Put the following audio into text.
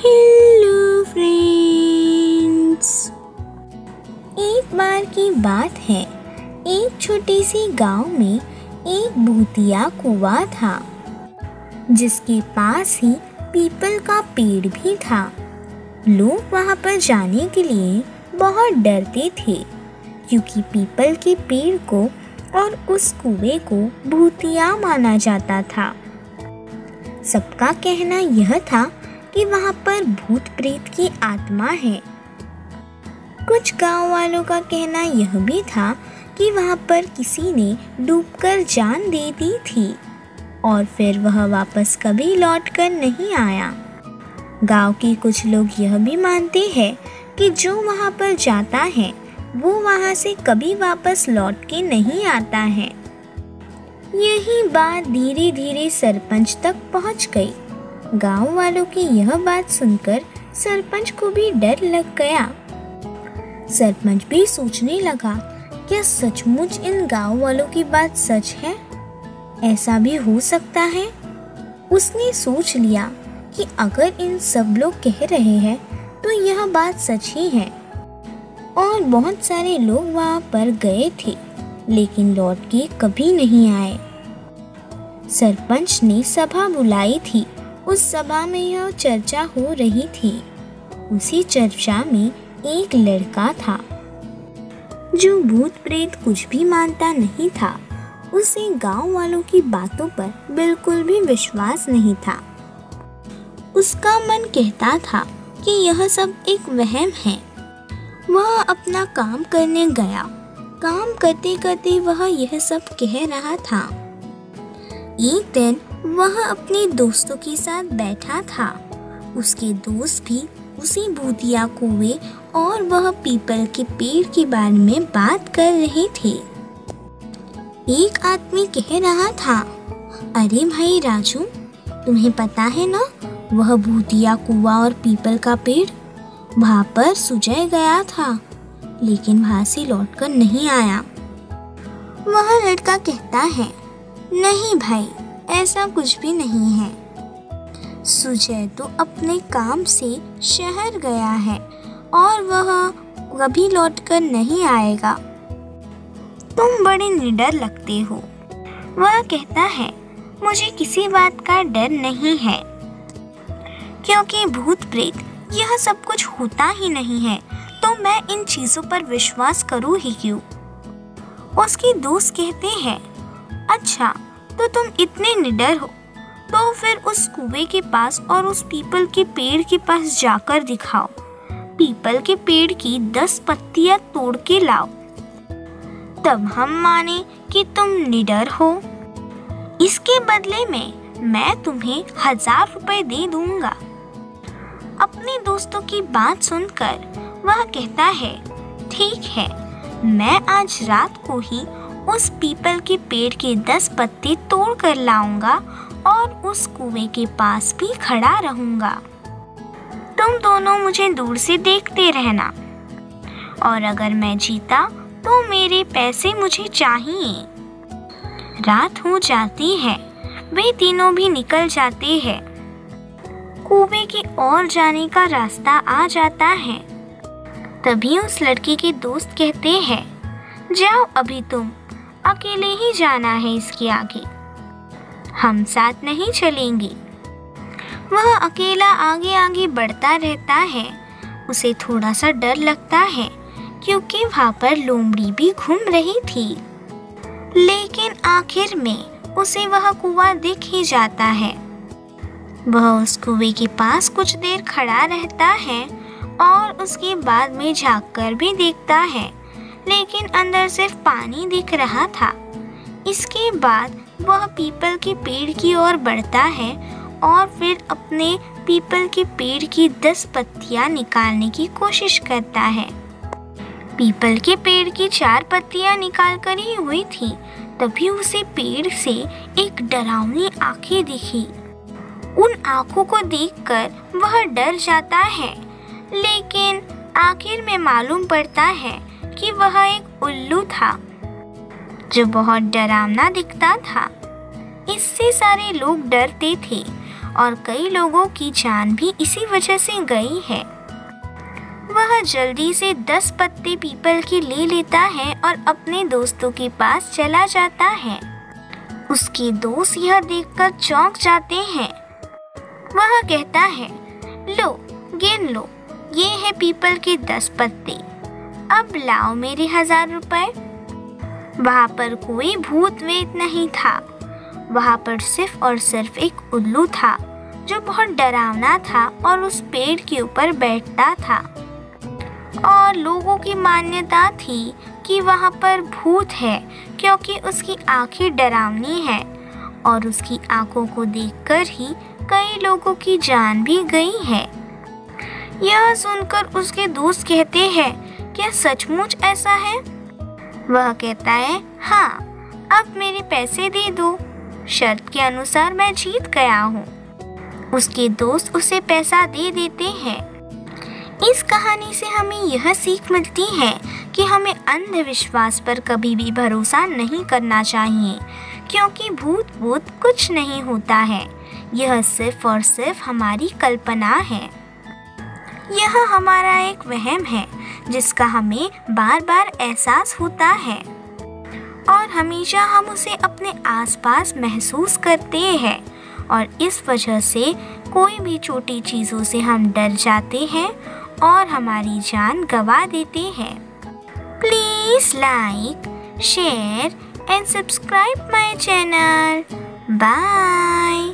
Hello friends. एक बार की बात है, एक छोटी सी गांव में एक भूतिया कुआं था जिसके पास ही पीपल का पेड़ भी था। लोग वहां पर जाने के लिए बहुत डरते थे क्योंकि पीपल के पेड़ को और उस कुएं को भूतिया माना जाता था। सबका कहना यह था कि वहां पर भूत प्रेत की आत्मा है। कुछ गांव वालों का कहना यह भी था कि वहां पर किसी ने डूबकर जान दे दी थी और फिर वह वापस कभी लौटकर नहीं आया। गांव के कुछ लोग यह भी मानते हैं कि जो वहां पर जाता है वो वहां से कभी वापस लौट के नहीं आता है। यही बात धीरे धीरे सरपंच तक पहुंच गई। गांव वालों की यह बात सुनकर सरपंच को भी डर लग गया। सरपंच भी सोचने लगा, क्या सचमुच इन गांव वालों की बात सच है? ऐसा भी हो सकता है। उसने सोच लिया कि अगर इन सब लोग कह रहे हैं तो यह बात सच ही है। और बहुत सारे लोग वहां पर गए थे लेकिन लौट के कभी नहीं आए। सरपंच ने सभा बुलाई थी। उस सभा में यह चर्चा हो रही थी। उसी चर्चा में एक लड़का था जो भूत प्रेत कुछ भी मानता नहीं था। उसे गांव वालों की बातों पर बिल्कुल भी विश्वास नहीं था। उसका मन कहता था कि यह सब एक वहम है। वह अपना काम करने गया। काम करते करते वह यह सब कह रहा था। एक दिन वह अपने दोस्तों के साथ बैठा था। उसके दोस्त भी उसी भूतिया कुएं और वह पीपल के पेड़ के बारे में बात कर रहे थे। एक आदमी कह रहा था, अरे भाई राजू, तुम्हें पता है ना, वह भूतिया कुआं और पीपल का पेड़, वहां पर सुजय गया था लेकिन वहां से लौटकर नहीं आया। वह लड़का कहता है, नहीं भाई, ऐसा कुछ भी नहीं है। सुजय तो अपने काम से शहर गया है और वह कभी लौटकर नहीं आएगा। तुम बड़े निडर लगते हो। वह कहता है, मुझे किसी बात का डर नहीं है क्योंकि भूत प्रेत यह सब कुछ होता ही नहीं है, तो मैं इन चीजों पर विश्वास करूँ ही क्यों? उसके दोस्त कहते हैं, अच्छा तो तुम इतने निडर हो तो फिर उस कुएं के पास और उस पीपल के पेड़ के पास जाकर दिखाओ। पीपल के पेड़ की 10 पत्तियां तोड़ के लाओ, तब हम माने कि तुम निडर हो। इसके बदले में मैं तुम्हें 1000 रुपए दे दूंगा। अपने दोस्तों की बात सुनकर वह कहता है, ठीक है, मैं आज रात को ही उस पीपल के पेड़ के 10 पत्ते तोड़ कर लाऊंगा और उस कुएं के पास भी खड़ा रहूंगा। तुम दोनों मुझे दूर से देखते रहना और अगर मैं जीता तो मेरे पैसे मुझे चाहिए। रात हो जाती है, वे तीनों भी निकल जाते हैं। कुएं की ओर जाने का रास्ता आ जाता है। तभी उस लड़के के दोस्त कहते हैं, जाओ, अभी तुम अकेले ही जाना है, इसके आगे हम साथ नहीं चलेंगे। वह अकेला आगे आगे बढ़ता रहता है। उसे थोड़ा सा डर लगता है क्योंकि वहां पर लोमड़ी भी घूम रही थी। लेकिन आखिर में उसे वह कुआं दिख ही जाता है। वह उस कुएं के पास कुछ देर खड़ा रहता है और उसके बाद में झांककर भी देखता है, लेकिन अंदर सिर्फ पानी दिख रहा था। इसके बाद वह पीपल के पेड़ की ओर बढ़ता है और फिर अपने पीपल के पेड़ की 10 पत्तियां निकालने की कोशिश करता है। पीपल के पेड़ की 4 पत्तियां निकाल कर ही हुई थी, तभी उसे पेड़ से एक डरावनी आंखें दिखी। उन आंखों को देखकर वह डर जाता है, लेकिन आखिर में मालूम पड़ता है कि वह एक उल्लू था जो बहुत डरावना दिखता था। इससे सारे लोग डरते थे और कई लोगों की जान भी इसी वजह से गई है। वह जल्दी से 10 पत्ते पीपल के ले लेता है और अपने दोस्तों के पास चला जाता है। उसके दोस्त यह देखकर चौंक जाते हैं। वह कहता है, लो गिन लो, ये है पीपल के 10 पत्ते, अब लाओ मेरे 1000 रुपए। वहाँ पर कोई भूत वेत नहीं था, वहाँ पर सिर्फ और सिर्फ एक उल्लू था जो बहुत डरावना था और उस पेड़ के ऊपर बैठता था। और लोगों की मान्यता थी कि वहाँ पर भूत है क्योंकि उसकी आंखें डरावनी है और उसकी आंखों को देखकर ही कई लोगों की जान भी गई है। यह सुनकर उसके दोस्त कहते हैं, क्या सचमुच ऐसा है? वह कहता है, हाँ, अब मेरे पैसे दे दो, शर्त के अनुसार मैं जीत गया हूँ। उसके दोस्त उसे पैसा दे देते हैं। इस कहानी से हमें यह सीख मिलती है कि हमें अंधविश्वास पर कभी भी भरोसा नहीं करना चाहिए, क्योंकि भूत कुछ नहीं होता है, यह सिर्फ और सिर्फ हमारी कल्पना है। यह हमारा एक वहम है जिसका हमें बार बार एहसास होता है और हमेशा हम उसे अपने आसपास महसूस करते हैं और इस वजह से कोई भी छोटी चीज़ों से हम डर जाते हैं और हमारी जान गंवा देते हैं। Please like, share and subscribe my channel. Bye.